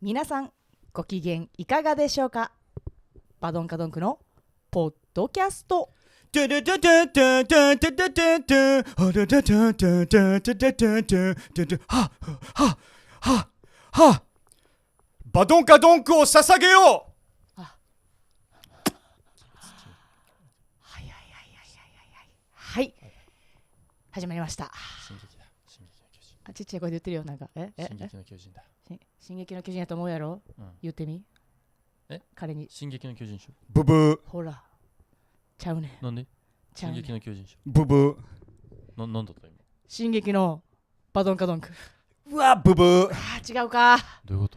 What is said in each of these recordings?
皆さんご機嫌いかがでしょうか。バドンカドンクのポッドキャスト。バドンカドンクを捧げよう。はい、始まりました。進撃だ、進撃の巨人。ちっちゃい声で言ってるよ。なんか進撃の巨人だ。進撃の巨人やと思うやろ、言ってみ。彼に進撃の巨人賞。ブブー。ほらちゃうねん。なんでちゃうねん。進撃の巨人賞。ブブー。なんだった今。進撃のバドンカドンク。うわブブー。違うか。どういうこ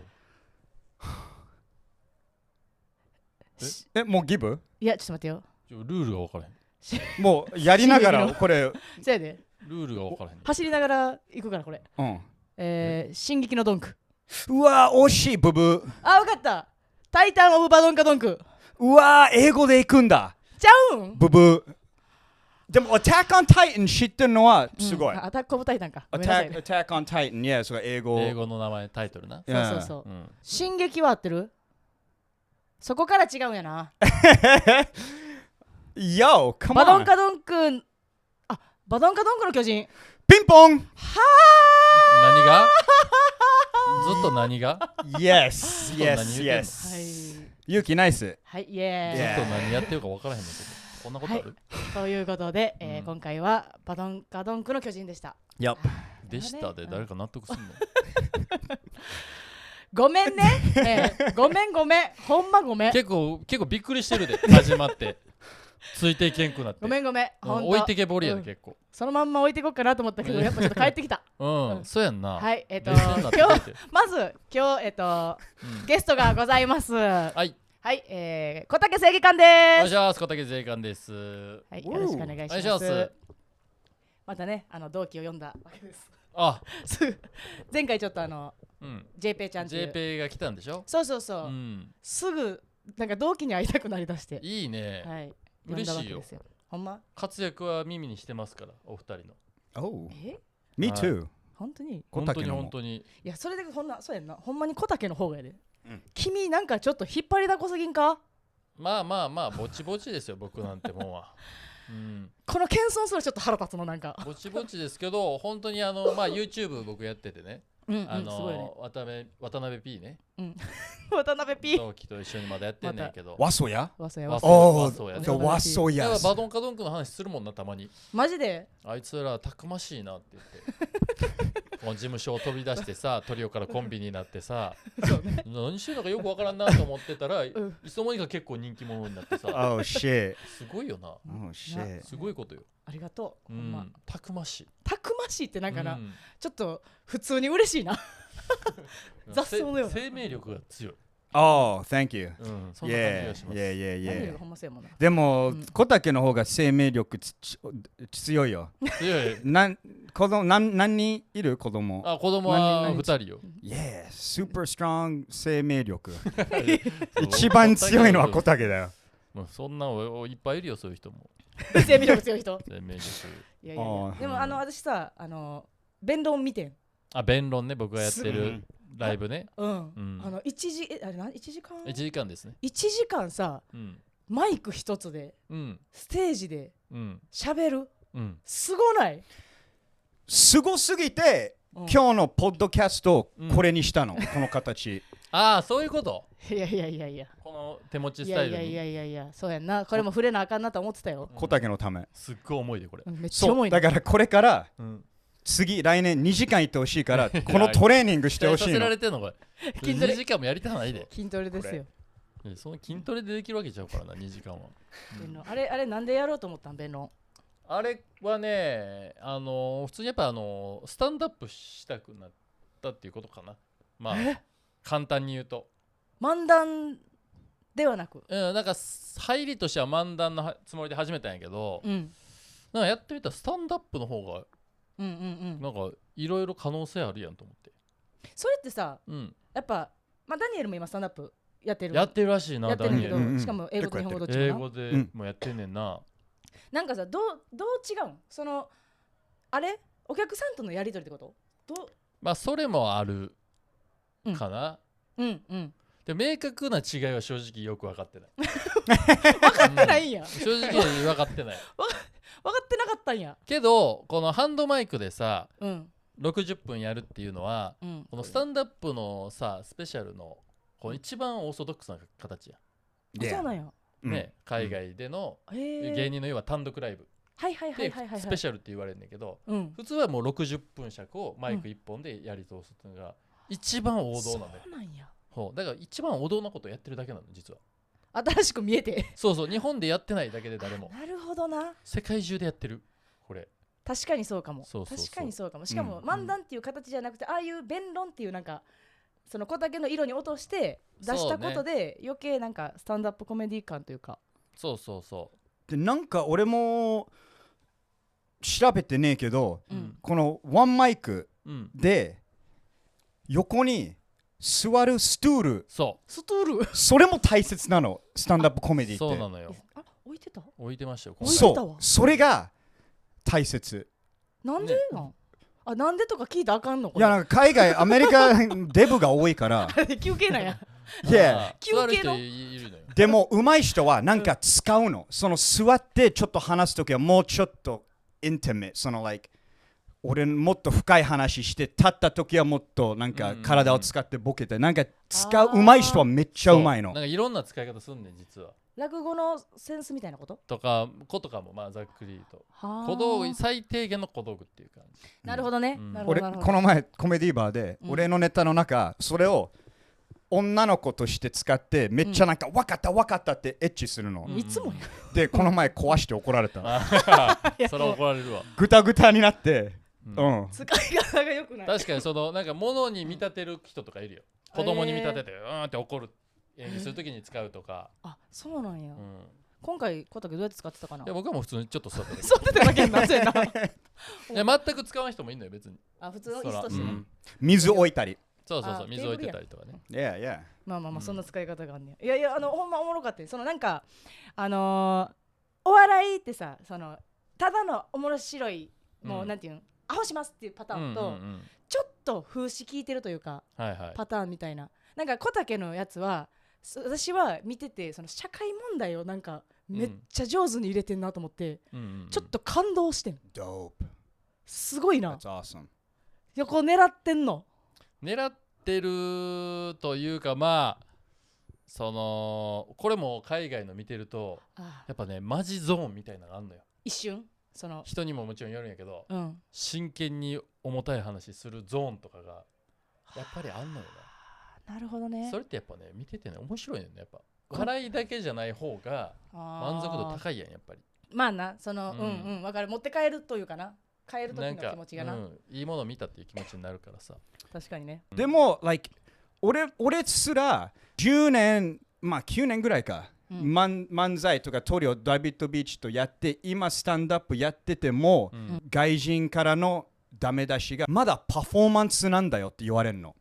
と？もうギブ？いやちょっと待ってよ。ルールが分からへん。もうやりながらこれせやでルールが分からへん。走りながら行くからこれ。進撃のドンク。うわ惜しいブブー。あ、分かった。タイタンオブバドンカドンク。うわ英語で行くんだ。ちゃうんブブー。でもアタックオンタイタン知ってるのはすごい。アタックオブタイタンか。アタックオンタイタン、いやそれ英語の名前タイトルな。そう、進撃は合ってる？そこから違うんやな。Yo, come on。 バドンカドンク。あ、バドンカドンクの巨人。ピンポン。何がずっと何が Yes, 何 yes, 言うてんの yes。勇気ナイス。はい、イエずーイ。っと何やってるか分からへんねんけど。こんなことある？ということで、今回はバドンカドンクの巨人でした。Yup。でしたで誰か納得すんの？ごめんね、ごめんほんまごめん。結構びっくりしてるで始まってついていけんくなって。ごめん置いてけぼりやで結構。そのまんま置いていこうかなと思ったけどやっぱちょっと帰ってきた。そうやんな。はい今日ゲストがございます。はい小竹正義感です。お願いします。小竹正義感です。はい、よろしくお願いします。またね同期を呼んだわけです。あ前回ちょっとJP ちゃんっていう JP が来たんでしょ。そう、すぐなんか同期に会いたくなりだして。いいね、はい、嬉しいよ。ほんま活躍は耳にしてますからお二人の。Oh Me too。本当に本当に。いやそれでそうやんな。ほんまに小竹の方がやで。君なんかちょっと引っ張りだこすぎんか。まあぼちぼちですよ僕なんてもんは。この謙遜すらちょっ渡辺ですけど本当にYouTube 僕やっててね、渡辺 P ね、渡辺 P 同期と一緒にまだやってんねんけど、和装や和装やバドンカドンクの話するもんなたまに。マジであいつらたくましいなって言ってこの事務所を飛び出してさトリオからコンビになってさ何してるのかよくわからんなと思ってたらいつの間にか結構人気者になってさOh shit。すごいよな。すごいことよ。ありがとう。たくましいってなんかな、ちょっと普通に嬉しいな。雑草のような生命力が強い。Oh, thank you。そんな感じがします。でも小竹の方が生命力強いよ。何人いる子供？子供は2人よ。Yeah, super strong 生命力。一番強いのは小竹だよ。そんなのいっぱいいるよそういう人も。生命力強い人。生命力。いやでも私さ弁論見てん。弁論ね僕がやってるライブね。1時間ですね。1時間さマイク一つでステージで喋る。すごない？すごすぎて今日のポッドキャストこれにしたのこの形。そういうこと。いやこの手持ちスタイルに。いやそうやんな。これも触れなあかんなと思ってたよ。小竹のため。すっごい重いでこれ。めっちゃ重い。だからこれから来年2時間行ってほしいからこのトレーニングしてほしいの。させられてんのこれ。2時間もやりたくないで。筋トレですよ。その筋トレでできるわけちゃうからな2時間は。あれなんでやろうと思ったん弁論？あれはね普通にやっぱスタンドアップしたくなったっていうことかな。簡単に言うと漫談ではなく、なんか入りとしては漫談のつもりで始めたんやけど、なんかやってみたらスタンドアップの方がなんかいろいろ可能性あるやんと思って。それってさ、やっぱダニエルも今スタンドアップやってるらしいな。ダニエルしかも英語と日本語どっちも英語でもやってんねんな。なんかさどう違うん？あれお客さんとのやり取りってこと？それもあるかな。うんうん。で明確な違いは正直よく分かってない分かってないんや、正直分かってない分かってなかったんやけどこのハンドマイクでさ、うん、60分やるっていうのは、うん、このスタンダップのさスペシャルのこの一番オーソドックスな形や、そうなんやね、海外での芸人の要は単独ライブでスペシャルって言われるんだけど、普通はもう60分尺をマイク1本でやり通すっていうのが一番王道なんだよ。そうなんや。だから一番王道なことをやってるだけなの実は。新しく見えてそうそう、日本でやってないだけで誰も。なるほどな。世界中でやってるこれ。確かにそうかも。そうそうそう、確かにそうかも。しかも、漫談っていう形じゃなくて、ああいう弁論っていうなんかその小竹の色に落として出したことで、余計なんかスタンダップコメディ感というか。そうそうそう。でなんか俺も調べてねえけど、このワンマイクで横に座るストゥール、それも大切なの、スタンダップコメディって。そうなのよ。あ、置いてた？置いてましたよ。そう、それが大切。なんでなん？あ、なんでとか聞いたらあかんの？いや、なんか海外アメリカデブが多いから休憩なんや。いや、休憩のでも上手い人はなんか使うの、その座ってちょっと話すときはもうちょっとインティメット、そのlike俺もっと深い話して、立ったときはもっとなんか体を使ってボケて、なんか使う上手い人はめっちゃ上手いの。なんかいろんな使い方すんねん実は。落語のセンスみたいなこととか子とかもまあざっくりと小道具、最低限の小道具っていう感じ。なるほどね。俺この前コメディバーで、俺のネタの中それを女の子として使ってめっちゃなんか分かった分かったってエッチするの、いつもやでこの前壊して怒られたそれは怒られるわ。グタグタになって、使い方が良くない。確かにそのなんか物に見立てる人とかいるよ。子供に見立ててって怒る演技するときに使うとか。あ、そうなんや。今回小竹どうやって使ってたかな。いや僕はもう普通にちょっと座ってる。座ってただけになってんな。いや全く使わない人もいるのよ別に。あ、普通の椅子としてね。水置いたり。そうそうそう、水置いてたりとかね。いやいや。まあまあまあそんな使い方があんねん。いやいや、ほんまおもろかった。そのなんかお笑いってさ、そのただの面白いもうなんていうん、アホしますっていうパターンと、ちょっと風刺聞いてるというか、パターンみたいな。なんか小竹のやつは私は見てて、その社会問題をなんかめっちゃ上手に入れてんなと思って、ちょっと感動してん。すごいな。横狙ってんの。狙ってるというか、まあそのこれも海外の見てるとやっぱね、マジゾーンみたいなのがあんのよ。一瞬その人にももちろんよるんやけど、真剣に重たい話するゾーンとかがやっぱりあんのよな。なるほどね。それってやっぱね見ててね面白いね。やっぱ笑いだけじゃない方が満足度高いやんやっぱり。まあな、その分かる、持って帰るというかな、帰る時の気持ちがな、いいものを見たっていう気持ちになるからさ。確かにね。でもlike俺すら10年まあ9年ぐらいか、漫才とかトリオダビッドビーチとやって今スタンダップやってても、外人からのダメ出しがまだパフォーマンスなんだよって言われるの。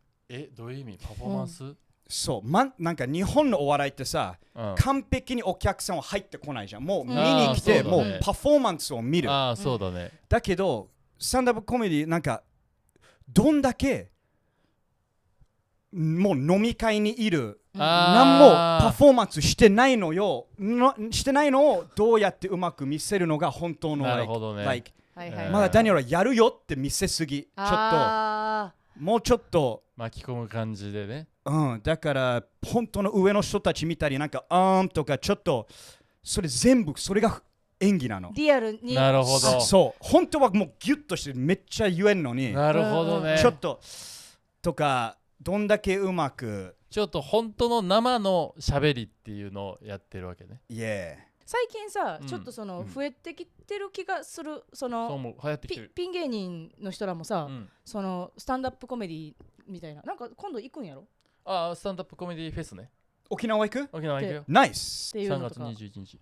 どういう意味？パフォーマンス？そう、なんか日本のお笑いってさ、完璧にお客さんは入ってこないじゃん。もう見に来て、もうパフォーマンスを見る。そうだね。だけどスタンダップコメディなんかどんだけもう飲み会にいる、何もパフォーマンスしてないのをどうやってうまく見せるのが本当の、なるほどね。まだダニエルはやるよって見せすぎ、ちょっともうちょっと巻き込む感じでね。だから本当の上の人たち見たりなんかとかちょっとそれ全部それが演技なの。リアルに。なるほど。そう、本当はもうギュッとしてめっちゃ言えんのに。なるほどね。ちょっととかどんだけうまくちょっと本当の生の喋りっていうのをやってるわけね。最近さ、ちょっとその増えてきてる気がする。そのピン芸人の人らもさ、そのスタンダップコメディみたいな、なんか今度行くんやろ。スタンダップコメディフェスね。沖縄行く？沖縄行くよ。ナイス。3月21日。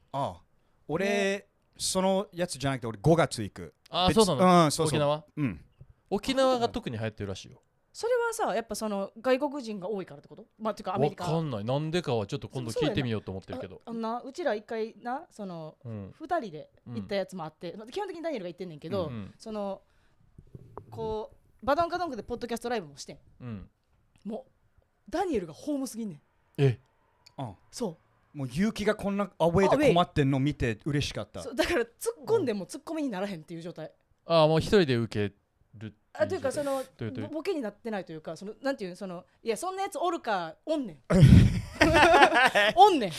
俺そのやつじゃなくて俺5月行く。そうなの。沖縄。沖縄が特に流行ってるらしいよ。それはさ、やっぱその外国人が多いからってこと？まあてかアメリカ。わかんない。なんでかはちょっと今度聞いてみようと思ってるけど。うちら一回な、その2人で行ったやつもあって、基本的にダニエルが言ってんねんけど、そのこうバドンカドンクでポッドキャストライブもしてん。もうダニエルがホームすぎんねん。そうもう勇気がこんなアウェイで困ってんの見て嬉しかった。だから突っ込んでも突っ込みにならへんっていう状態。もう一人で受けるというかそのボケになってないというか、そのなんていうの、いやそんなやつおるかおんねんおんねん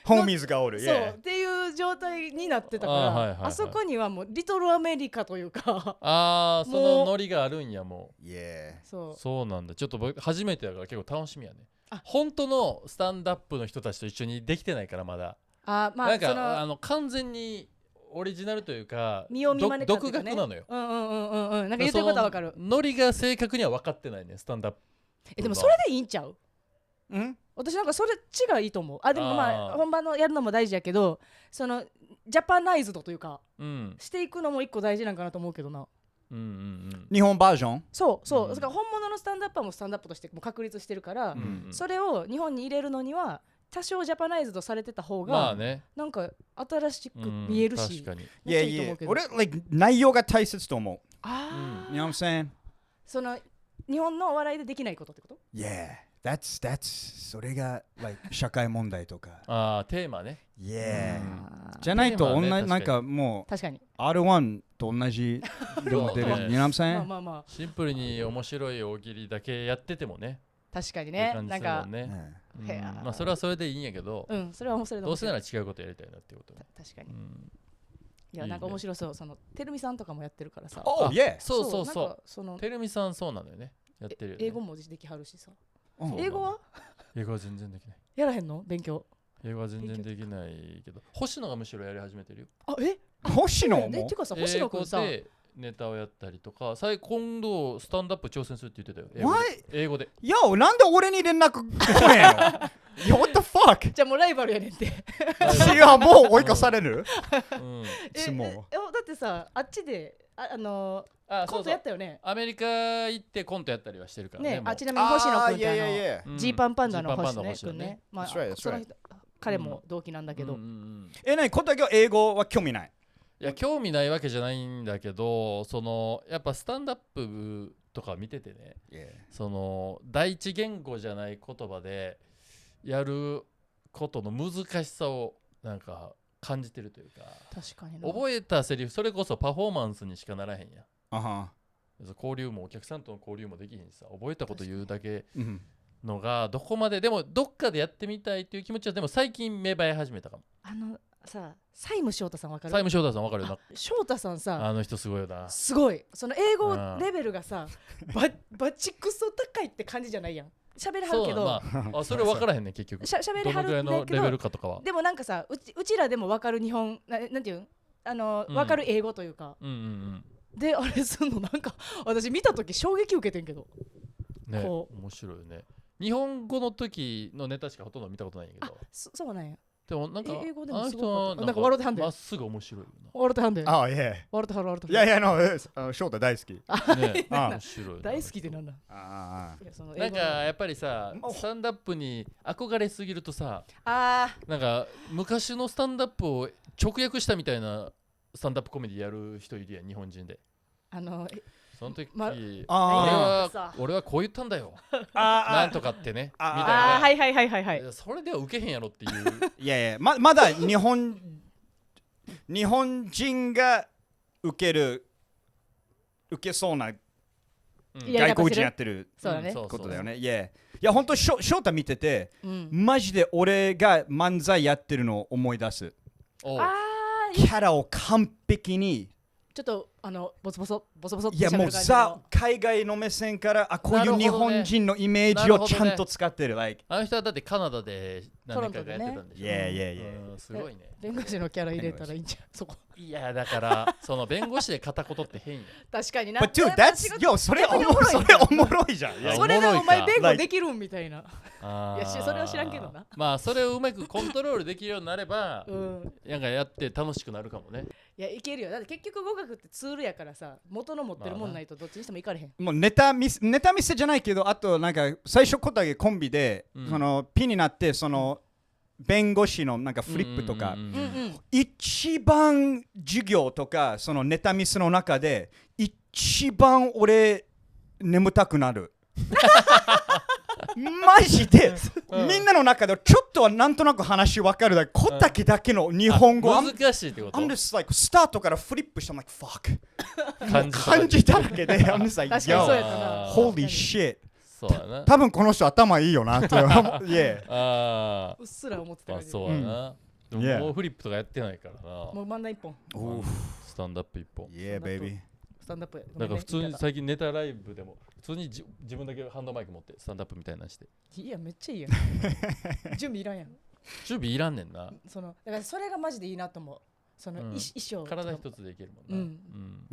ホーミーズがおるそうっていう状態になってたから、あそこにはもうリトルアメリカというかそのノリがあるんやもう。そうなんだ。ちょっと僕初めてだから結構楽しみやね。本当のスタンダップの人たちと一緒にできてないからまだ。なんか完全にオリジナルというか独学なのよ。なんか言ってることは分かる。ノリが正確には分かってないね、スタンダップ。でもそれでいいんちゃう？私なんかそれ違いいと思う。でも本番のやるのも大事やけど、そのジャパナイズドというか、していくのも一個大事なんかなと思うけどな。日本バージョン？そう、だから本物のスタンダップはもうスタンダップとしてもう確立してるから、それを日本に入れるのには多少ジャパナイズドされてた方がなんか新しく見えるし、確かに。いやいや、俺内容が大切と思う。You know what I'm saying？ その日本のお笑いでできないことってこと？ Yeah, that's それが社会問題とか。テーマね。Yeah。じゃないとなんかもう確かに R1 と同じでも出る。You know what I'm saying？ シンプルに面白い大喜利だけやっててもね。確かにね。なんかそれはそれでいいんやけど、それは面白い。どうせなら違うことやりたいなってこと。確かに。いやなんか面白そう。そのてるみさんとかもやってるからさ。そうてるみさんそうなのよね。やってるよね。英語もできはるしさ。英語は全然できない。やらへんの？勉強。英語は全然できないけど、星野がむしろやり始めてるよ。星野も？ていうかさ、星野くんさ、ネタをやったりとか、今度スタンダップ挑戦するって言ってたよ。英語で。なんで俺に連絡来ねえの？ What the fuck？ じゃあもうライバルやねんって。いやもう追い越される？だってさ、あっちでコントやったよね。アメリカ行ってコントやったりはしてるからね。ちなみに星野くんってジーパンパンダの星野くんね。彼も同期なんだけど。何？小竹は英語は興味ない？いや興味ないわけじゃないんだけど、やっぱスタンダップとか見ててね、第一言語じゃない言葉でやることの難しさをなんか感じてるというか。確かに覚えたセリフ、それこそパフォーマンスにしかならへんや。交流もお客さんとの交流もできへんしさ、覚えたこと言うだけのがどこまででもどっかでやってみたいっていう気持ちはでも最近芽生え始めたかも。サイム翔太さんわかる？サイム翔太さんわかるよな。翔太さんさ、あの人すごいよな。すごい。その英語レベルがさ、バチクソ高いって感じじゃないやん。喋れはるけど、それ分からへんね結局。喋れはるんだけど、レベルかとかは。でもなんかさ、うちらでも分かる日本なんていうん分かる英語というか。であれすんのなんか私見た時衝撃受けてんけど。ね、面白いよね。日本語の時のネタしかほとんど見たことないんやけど。そうなんや。でもなんか英語でもすごいなんかまっすぐ面白いよな。笑ってはんで。いや。笑ってはる。いや翔太大好き。面白い。大好きってなんだ。なんかやっぱりさ、スタンダップに憧れすぎるとさ、なんか昔のスタンダップを直訳したみたいなスタンダップコメディやる人いるやん、日本人で。その時、俺はこう言ったんだよ。なんとかってね。みたいな。はい。それでは受けへんやろっていう。いやまだ日本人が受けそうな外国人やってることだよね。いや本当翔太見てて、マジで俺が漫才やってるのを思い出す。キャラを完璧に。ちょっとボソボソっていやもう海外の目線からこういう日本人のイメージをちゃんと使ってる。あの人はだってカナダで何年かやってたんでしょ。いやすごいね。弁護士のキャラ入れたらいいんじゃんそこ。いやだからその弁護士で片言って変や。確かにな。それおもろいじゃん。それでお前弁護できるんみたいな。いやそれは知らんけどな。まあそれをうまくコントロールできるようになればなんかやって楽しくなるかもね。いやいけるよ。だって結局語学ってツールやからさ、元の持ってるもんないとどっちにしてもいかれへん。もうネタ見せじゃないけど、あとなんか最初小竹コンビでそのピンになってその弁護士のなんかフリップとか一番授業とかそのネタ見せの中で一番俺眠たくなる。マジでみんなの中でちょっとはなんとなく話分かるだけ小竹だけの日本語難しいってこと。 I'm just like スタートからフリップして I'm like fuck 漢字だらけで I'm just like 確かにそうやったな holy shit そうやな。多分この人頭いいよなってあうっすら思ってたあ、けどそうやな。でももうフリップとかやってないからな。もう真ん中一本スタンダップ一本。Yeah baby スタンダップなんか普通に最近ネタライブでも普通に自分だけハンドマイク持ってスタンダップみたいなして。いやめっちゃいいやん準備いらんやん。準備いらんねんな。だからそれがマジでいいなと思う。衣装体一つでいけるもんな。い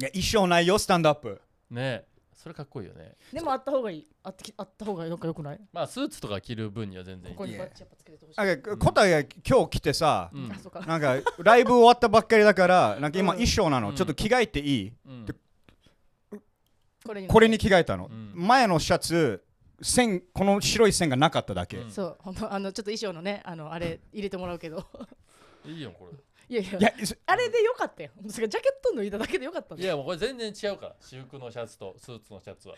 や衣装ないよスタンダップねえ、それかっこいいよね。でもあった方がいい。あった方がなんか良くない？まあスーツとか着る分には全然いい。ここにバッチやっぱつけてほしい。小竹が今日来てさそうかなんかライブ終わったばっかりだからなんか今衣装なのちょっと着替えていいってこれに着替えたの前のシャツこの白い線がなかっただけそうちょっと衣装のねあれ入れてもらうけどいいよこれ。いやあれでよかったよ。ジャケット脱いだだけでよかったんだよ。いやもうこれ全然違うから。私服のシャツとスーツのシャツは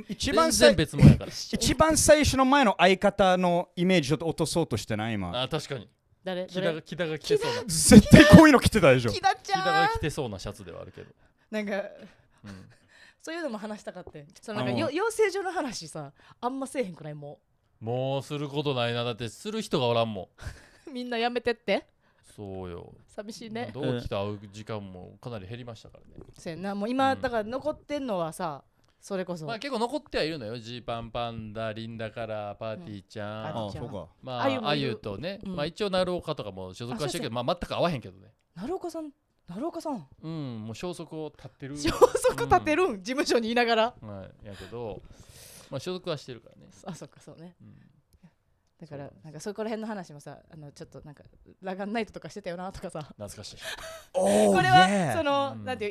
一番全然別物やから。一番最初の前の相方のイメージちょっと落とそうとしてない今。あ、確かに。誰？木田が着てそうな。絶対こういうの着てたでしょ。木田ちゃん。木田が着てそうなシャツではあるけど。なんか、そういうのも話したかった。なんか養成所の話さ、あんませえへんくないもうすることないな。だってする人がおらんもん。みんなやめてって。そうよ。寂しいね。同期と会う時間もかなり減りましたからね。そうやな。もう今だから残ってんのはさ、それこそ。まあ結構残ってはいるのよ。ジーパンパンダ、リンダカラー、パーティーちゃん。そうか。まああゆとね。まあ一応鳴岡とかも所属はしてるけど、まあ全く合わへんけどね。鳴岡さん。もう消息を絶ってる。消息立てるん、事務所にいながら。やけど、まあ所属はしてるからね。あ、そっかそうね。だからなんかそこら辺の話もさちょっとなんかラガンナイトとかしてたよなとかさ懐かしいこれはなんていう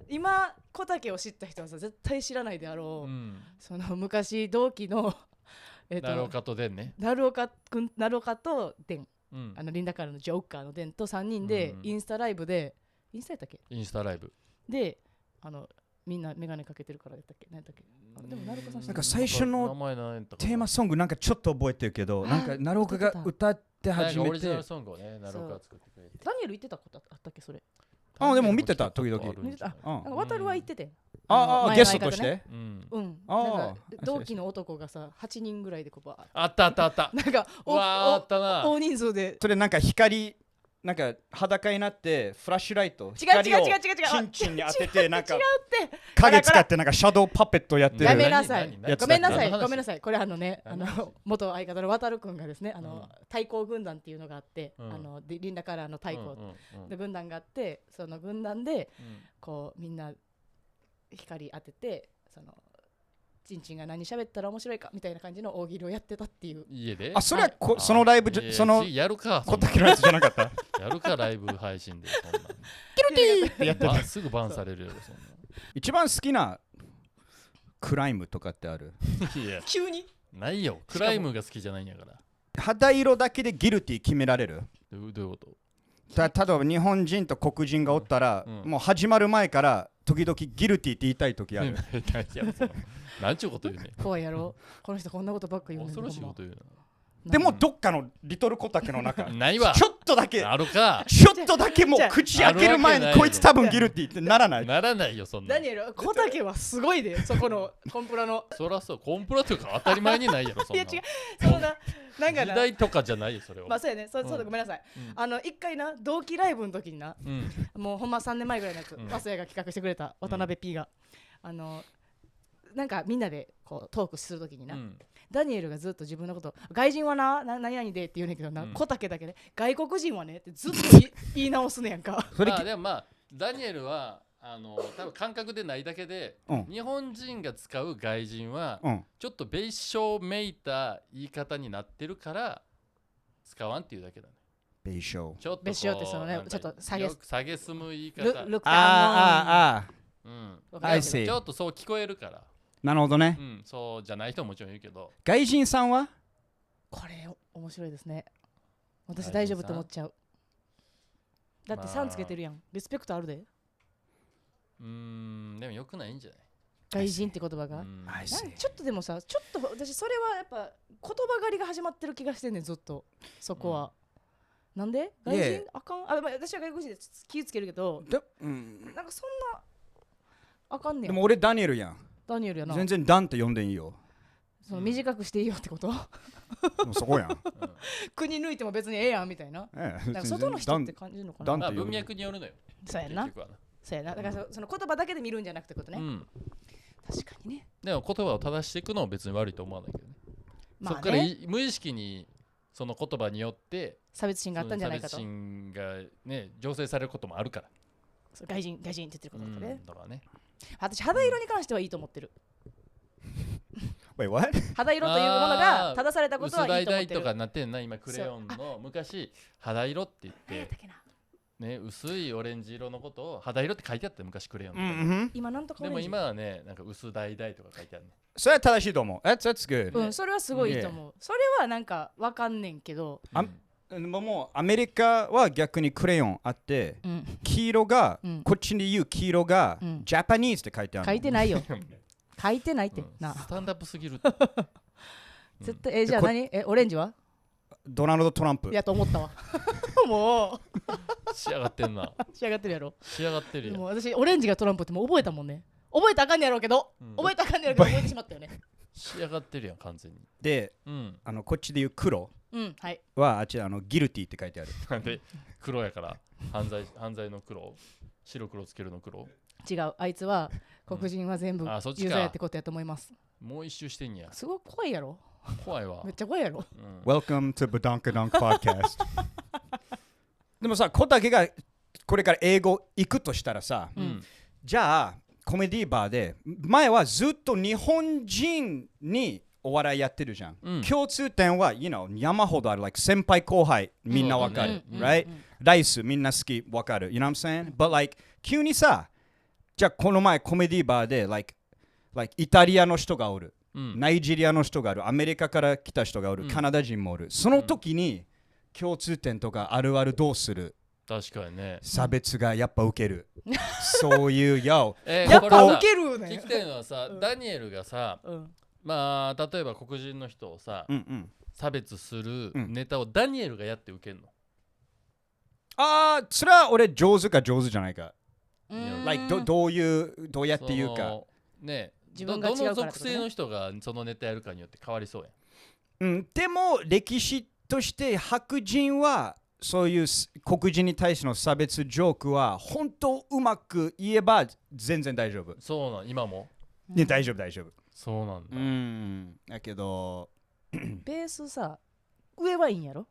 今小竹を知った人はさ絶対知らないであろう、昔同期の鳴岡とデンね。鳴岡とデン、リンダカラのジョーカーのデンと3人でインスタライブでインスタやったっけ？インスタライブでみんなメガネかけてるからやったっけ？何やったっけ？でも鳴岡さんなんか最初のテーマソングなんかちょっと覚えてるけどなんか鳴岡が歌って始めてオリジナルソングをね鳴岡が作ってくれて。ダニエル言ってたことあったっけそれ？でも見てた時々。渡るは言ってて。ゲストとして。同期の男がさ8人ぐらいでこうあった。なんか大人数で。それなんか光なんか裸になってフラッシュライト光をチンチンに当ててなんか影使ってなんかシャドウパペットやってる。やめなさい。ごめんなさい。これ元相方の渡るくんがですね対抗軍団っていうのがあってリンダカラーの対抗で軍団があってその軍団でこうみんな光当ててチンチンが何喋ったら面白いかみたいな感じの大喜利をやってたっていう家で。それはそのライブそのやるか小竹のやつじゃなかった。やるかライブ配信でそんなキルティーってやってた。すぐバンされるよそんな。一番好きなクライムとかってある？急にないよ。クライムが好きじゃないんやから。肌色だけでギルティ決められる？どういうこと？例えば日本人と黒人がおったらもう始まる前から時々ギルティって言いたい時ある。なんちゅうこと言うね。怖いやろ。この人こんなことばっか言うね。恐ろしいこと言うな。でもどっかのリトル小竹の中ないわ。ちょっとだけあるか。ちょっとだけもう口開ける前にこいつ多分ギルティってならない。ならないよそんな。ダニエル小竹はすごいでそこのコンプラの。そらそうコンプラというか当たり前にないやろそんな。いや違うそのなんか時代とかじゃないよそれは。まあそうやねそうだごめんなさい。一回な同期ライブの時になもうほんま3年前ぐらいのやつ早稲が企画してくれた渡辺 P がなんかみんなでこうトークするときにな、ダニエルがずっと自分のこと外人は何々でって言うねんけどな、小竹だけで外国人はねってずっと言い直すねやんか。でもまあダニエルは多分感覚でないだけで、日本人が使う外人は、ちょっと別称めいた言い方になってるから使わんっていうだけだね。別称ちょっと別称ってそのねちょっと下げすむ言い方。ちょっとそう聞こえるから。なるほどね。そうじゃない人ももちろん言うけど。外人さんはこれ面白いですね。私大丈夫と思っちゃう。だって3つけてるやん。リスペクトあるで。でもよくないんじゃない？外人って言葉が、ちょっとでもさ、ちょっと私それはやっぱ言葉狩りが始まってる気がしてんねん、ずっとそこは、なんで外人あかん、私は外国人で気をつけるけど、なんかそんなあかんねん。でも俺ダニエルやん。ダニエルやな。全然ダンって呼んでいいよ。その短くしていいよってこと？もうそこやん。国抜いても別にええやんみたいな。なんか外の人って感じるのかな。文脈によるのよ。そうやな。そうやな。だからその言葉だけで見るんじゃなくてことね。確かにね。でも言葉を正していくのは別に悪いと思わないけどね。そこから無意識にその言葉によって差別心があったんじゃないかと。差別心がね醸成されることもあるから。外人って言ってることだからね。だからね。私肌色に関してはいいと思ってる。Wait, what? 肌色というものが正されたことはいいと思ってる。薄橙とかなってんな、今クレヨンの昔肌色って言ってね、薄いオレンジ色のことを肌色って書いてあった昔クレヨン、今なんとかでも今はね、なんか薄橙とか書いてあるね。それは正しいと思う。That's good。それはすごいいいと思う。それはなんかわかんねんけど、もうアメリカは逆にクレヨンあって、黄色が、こっちに言う黄色が、ジャパニーズって書いてある。書いてないよ。書いてないってな。スタンダップすぎる。絶対じゃあ何？オレンジは？ドナルド・トランプ。やと思ったわ。もう仕上がってんな。仕上がってるやろ。仕上がってるやん。もう私オレンジがトランプってもう覚えたもんね。覚えたらあかんねやろうけど、覚えたらあかんねやろうけど覚えてしまったよね。仕上がってるやん完全に。で、こっちで言う黒はあっちギルティって書いてある。なんで黒やから犯罪の黒、白黒つけるの黒。違う、あいつは黒人は全部ユーザーやってことやと思います。もう一周してんや。すごい怖いやろ。怖いわ。めっちゃ怖いやろ。Welcome to Badonkadonk podcast。でもさ、小竹がこれから英語行くとしたらさ、じゃあコメディバーで前はずっと日本人にお笑いやってるじゃん。共通点は、山ほどある。Like 先輩後輩みんなわかる。Right? ライスみんな好きわかる。You know what I'm saying? But like 急にさ、じゃあこの前コメディバーで like イタリアの人がおる、ナイジェリアの人がおる、アメリカから来た人がおる、カナダ人もおる。その時に共通点とかあるあるどうする？確かにね。差別がやっぱ受ける。そういうやっぱ受けるね。聞きたいのはさ、ダニエルがさ、まあ例えば黒人の人をさ、差別するネタをダニエルがやって受けるの？それは俺上手か上手じゃないか。like どうやって言うかね、どの属性の人がそのネタやるかによって変わりそうやん。でも歴史として白人はそういう黒人に対しての差別ジョークは本当うまく言えば全然大丈夫。そうなん、今も？ね、大丈夫。そうなんだ。だけどベースさ、上はいいんやろ？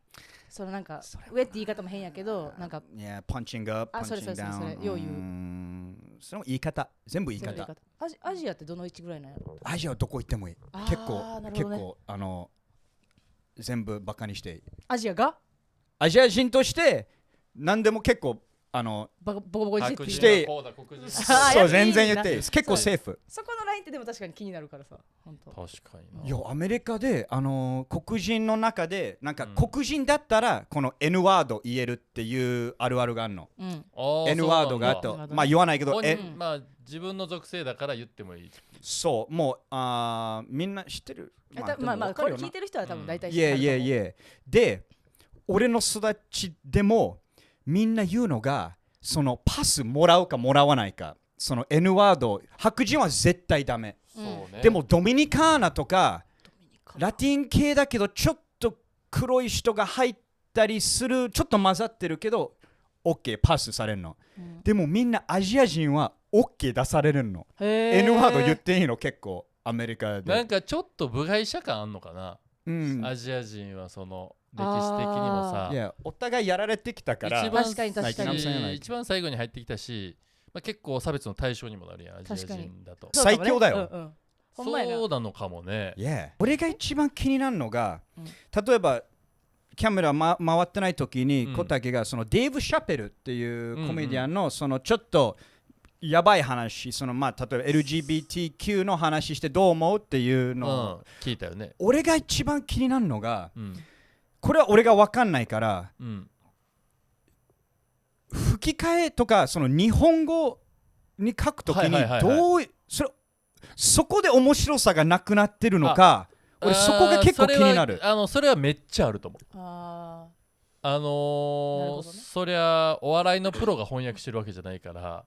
そのなんか上って言い方も変やけど、なんかパンチングアップ、パンチングダウン。それよう言う。その言い方、全部言い方。アジアってどの位置ぐらいなんやろ？アジアはどこ行ってもいい。結構全部バカにしていい。アジア人として何でも結構ボコボコにしてそう全然言っていいです。結構セーフ。そこのラインってでも確かに気になるからさ。本当。確かにな。アメリカで黒人の中でなんか黒人だったらこの N ワード言えるっていうあるあるがあるの。N ワードがあとまあ言わないけどまあ自分の属性だから言ってもいい。そうもうみんな知ってる。まあこれ聞いてる人は多分大体知ってると思う。で俺の育ちでもみんな言うのがそのパスもらうかもらわないか、その N ワード白人は絶対ダメ、でもドミニカーナとかラティン系だけどちょっと黒い人が入ったりする、ちょっと混ざってるけど OK パスされるの、でもみんなアジア人は OK 出されるの。 N ワード言っていいの？結構アメリカでなんかちょっと部外者感あんのかな、アジア人はその歴史的にもさ、いやお互いやられてきたから一番最後に入ってきたし、結構差別の対象にもなるやん、アジア人だと。最強だよ。そうなのかもね。俺が一番気になるのが、例えばキャメラ、回ってない時に小竹がそのデーブ・シャペルっていうコメディアンのそのちょっとやばい話、その例えば LGBTQ の話してどう思うっていうのを聞いたよね。俺が一番気になるのが、これは俺が分かんないから、吹き替えとかその日本語に書くときにどうそれそこで面白さがなくなってるのか、俺そこが結構気になる。それはめっちゃあると思う。ね、そりゃお笑いのプロが翻訳してるわけじゃないから、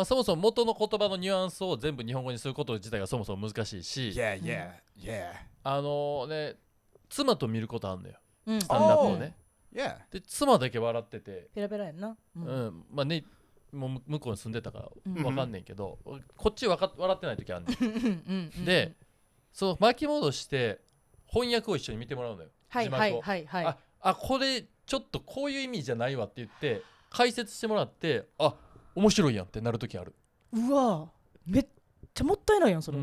そもそも元の言葉のニュアンスを全部日本語にすること自体がそもそも難しいし、妻と見ることあるのよ、スタンダップをね。で妻だけ笑っててペラペラやんな、まあね、もう向こうに住んでたから分かんねんけど、こっち笑ってない時あるねん。でそう巻き戻して翻訳を一緒に見てもらうのよ、字幕を。これちょっとこういう意味じゃないわって言って解説してもらって、面白いやんってなる時ある。うわめっちゃもったいないやんそれ。い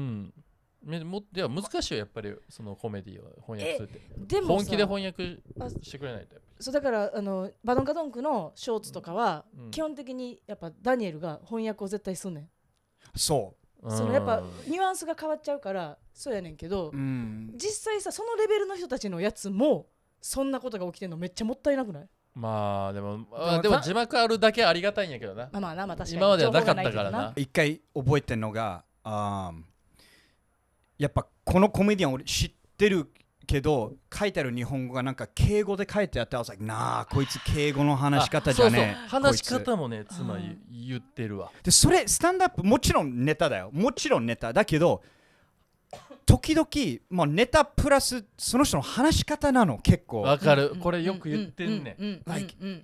や難しいよやっぱり、そのコメディを翻訳するって。でも本気で翻訳してくれないと。そうだからバドンカドンクのショーツとかは、基本的にやっぱダニエルが翻訳を絶対すんねん。そのやっぱニュアンスが変わっちゃうからそうやねんけど、実際さそのレベルの人たちのやつもそんなことが起きてんのめっちゃもったいなくない？でも字幕あるだけありがたいんやけどな。確かに今まではなかったからな。一回覚えてんのが、やっぱこのコメディアン俺知ってるけど書いてある日本語がなんか敬語で書いてあって、こいつ敬語の話し方じゃねえ。話し方もね妻言ってるわ。でそれスタンダップもちろんネタだよ、もちろんネタだけど時々ネタプラスその人の話し方なの結構。わかる、これよく言ってんねん。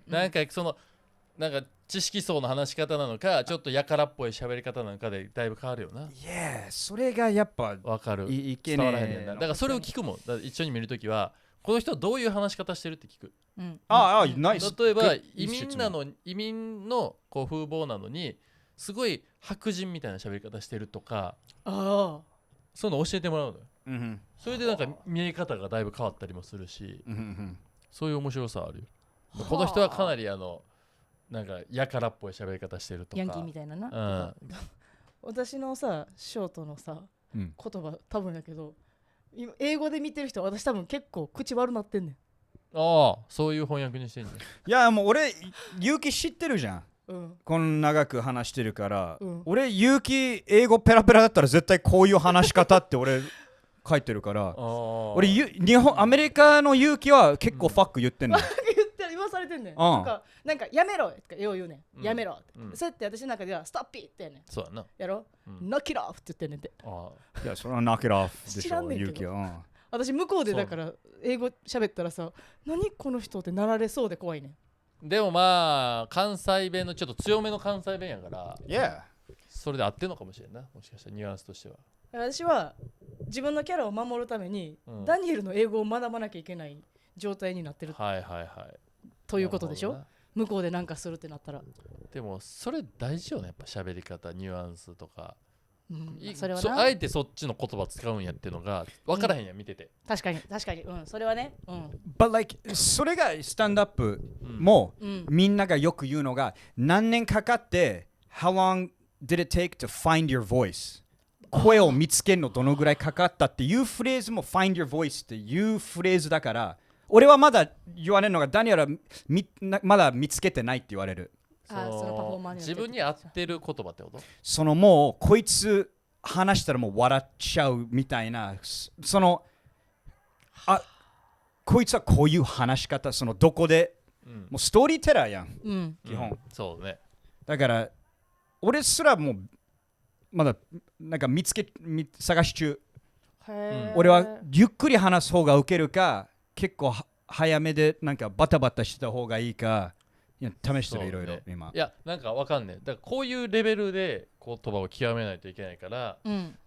なんかそのなんか知識層の話し方なのか、ちょっとやからっぽい喋り方なのかでだいぶ変わるよな。それがやっぱわかる、伝わらへんねんな。だからそれを聞くもん。だから一緒に見るときはこの人はどういう話し方してるって聞く。ナイス。例えば移民のこう風貌なのにすごい白人みたいな喋り方してるとか、そういうの教えてもらうのよ。それでなんか見え方がだいぶ変わったりもするし、そういう面白さあるよ。この人はかなりなんかやからっぽい喋り方してるとか、ヤンキーみたいなな。私のさショートのさ、言葉多分だけど今英語で見てる人、私多分結構口悪なってんねん。そういう翻訳にしてんじゃん。いやもう俺勇気知ってるじゃん。こんな長く話してるから、俺勇気英語ペラペラだったら絶対こういう話し方って俺書いてるから俺アメリカの勇気は結構ファック言ってんの。言わされてんねん。なんかやめろとかよう言うねん。やめろって。そうやって私の中ではストッピーって言うねん。そうやな。やろ？ノッキーオフって言ってんねんて。いやそれはノッキーオフでしょ勇気は。私向こうでだから英語喋ったらさ、何この人ってなられそうで怖いねん。でも関西弁のちょっと強めの関西弁やから、それで合ってんのかもしれんな、もしかしたらニュアンスとしては。私は自分のキャラを守るために、ダニエルの英語を学ばなきゃいけない状態になってる。ということでしょ。向こうで何かするってなったら。でもそれ大事よね、やっぱ喋り方ニュアンスとか。それはな、あえてそっちの言葉使うんやっていうのが分からへんやん、見てて。確かにそれはね。But それがスタンダップも、みんながよく言うのが何年かかって How long did it take to find your voice、 声を見つけるのどのぐらいかかったっていうフレーズも Find your voice っていうフレーズだから、俺はまだ言われるのがダニエルはまだ見つけてないって言われる。そのパフォーマンス自分に合ってる言葉ってこと？そのもうこいつ話したらもう笑っちゃうみたいな、そのこいつはこういう話し方、そのどこで、もうストーリーテラーやん、基本。そうね。だから俺すらもうまだなんか探し中。俺はゆっくり話す方がウケるか、結構早めでなんかバタバタした方がいいか、試してるいろいろ今。いやなんかわかんねえ。だからこういうレベルで言葉を極めないといけないから、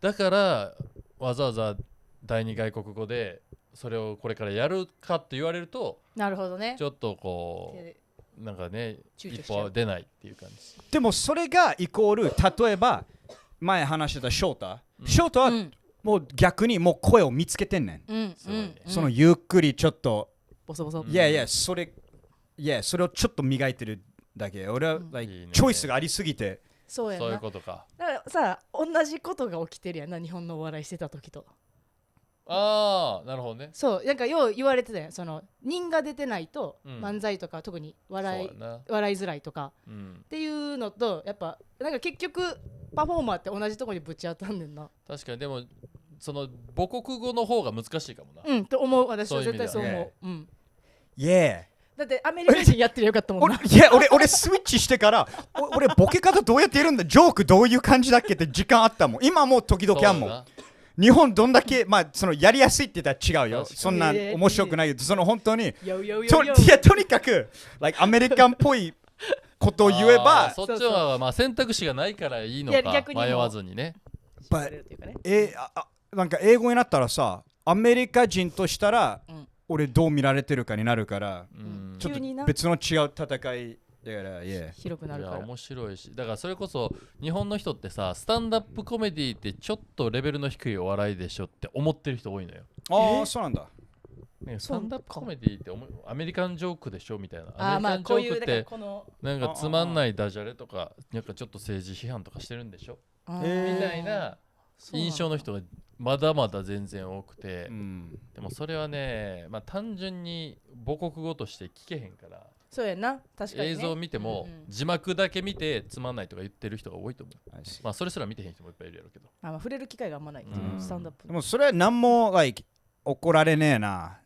だからわざわざ第二外国語でそれをこれからやるかって言われると、なるほどね。ちょっとこうなんかね一歩は出ないっていう感じ。でもそれがイコール、例えば前話してた翔太はもう逆にもう声を見つけてんねん。そのゆっくりちょっとボソボソ。それをちょっと磨いてるだけ。俺は、チョイスがありすぎて。そういうことか。だからさ、同じことが起きてるやんな、日本のお笑いしてた時と。なるほどね。そう、なんかよう言われてたやん。その人が出てないと、漫才とか特に笑いづらいとか、っていうのと、やっぱなんか結局パフォーマーって同じとこにぶち当たんねんな。確かに。でもその母国語の方が難しいかもな。と思う。私は絶対そう思う。Yeah。だってアメリカ人やってるよかったもんな。俺スイッチしてから俺ボケ方どうやってやるんだ、ジョークどういう感じだっけって時間あったもん。今もう時々あんもん。日本どんだけそのやりやすいって言ったら違うよ。そんな面白くないよ。その本当にとにかくアメリカンっぽいことを言えば、そっちは選択肢がないからいいのか、迷わずにね。なんか英語になったらさ、アメリカ人としたら俺どう見られてるかになるから、ちょっと別の違う戦いだから、広くなるから。面白いし、だからそれこそ日本の人ってさ、スタンダップコメディってちょっとレベルの低いお笑いでしょって思ってる人多いのよ。ああ、そうなんだ。スタンダップコメディってアメリカンジョークでしょみたいな。アメリカンジョークってなんかつまんないダジャレとか、なんかちょっと政治批判とかしてるんでしょみたいな印象の人がまだまだ全然多くて、でもそれはね、単純に母国語として聞けへんから。そうやな、確かにね。映像を見ても字幕だけ見てつまんないとか言ってる人が多いと思う。それすら見てへん人もいっぱいいるやろうけど。触れる機会があんまないスタンダップ。でもそれは何も怒られねえな。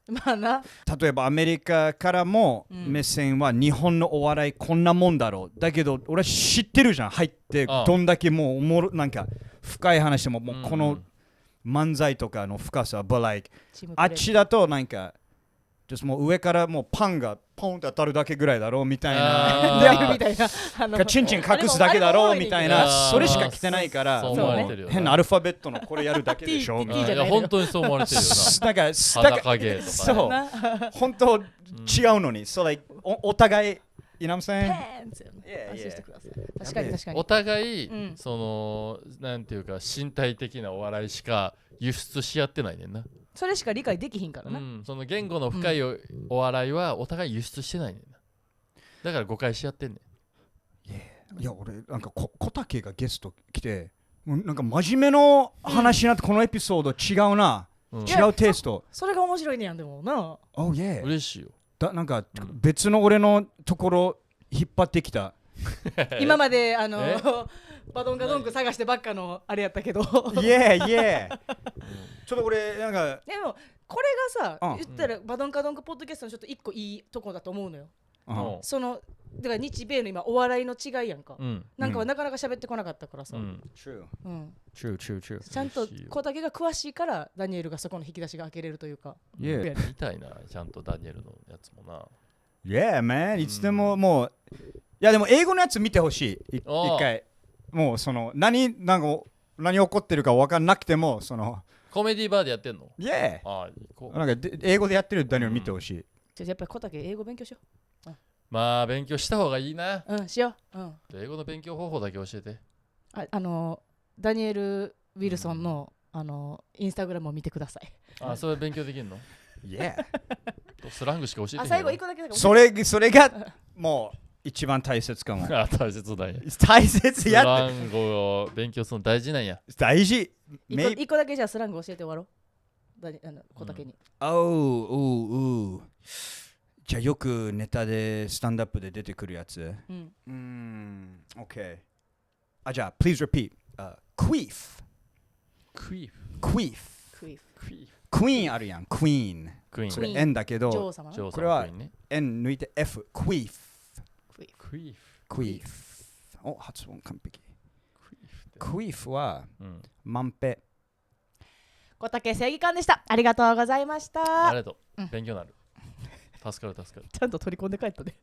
例えばアメリカからも目線は日本のお笑いこんなもんだろう。だけど俺知ってるじゃん。入ってどんだけもうなんか深い話でもこの漫才とかの深さ、あっちだとなんかもう上からもうパンがポンって当たるだけぐらいだろうみたいな、チンチン隠すだけだろうみたいな、それしか来てないから、変なアルファベットのこれやるだけでしょ。本当にそう思われてるよな。なんか裸芸とか。そう、本当違うのに、お互い。You know what I'm saying? 確かに確かに。お互いそのなんていうか身体的なお笑いしか輸出し合ってないねんな。それしか理解できひんからな。その言語の深いお笑いはお互い輸出してないねんな。だから誤解し合ってんねん。いや俺なんか小竹がゲスト来て、なんか真面目の話になって、このエピソード違うな、違うテイスト。それが面白いねやんでもな。嬉しいよ。なんか別の俺のところ引っ張ってきた。今までバドンカドンク探してばっかのあれやったけど。ちょっと俺なんかでもこれがさ、言ったらバドンカドンクポッドキャストのちょっと一個いいとこだと思うのよ。そのだから日米の今お笑いの違いやんか。なんかはなかなか喋ってこなかったからさ。True。ちゃんと小竹が詳しいからダニエルがそこの引き出しが開けれるというか。見たいな、ちゃんとダニエルのやつもな。man。いつでももう、いやでも英語のやつ見てほしい。一回。もうその何起こってるか分かんなくても、そのコメディバーでやってんの？なんか英語でやってるダニエル見てほしい。やっぱり小竹英語勉強しよう。勉強した方がいいな。しよう。英語の勉強方法だけ教えて。ダニエル・ウィルソンのインスタグラムを見てください。それ勉強できんの？スラングしか教えてない。最後一個だけだから。それがもう一番大切かも。大切だよ。大切やって。スラングを勉強するの大事なんや。大事。一個だけじゃあスラング教えて終わろう。小竹に。じゃあよくネタでスタンダップで出てくるやつ。OK。じゃあ please repeat。queef。queen あるやん。queen。それ N だけど、これは N 抜いて F。queef。お、発音完璧。queef はマンペ。小竹正義感でした。ありがとうございました。ありがとう。勉強になる。助かる。ちゃんと取り込んで帰ったね。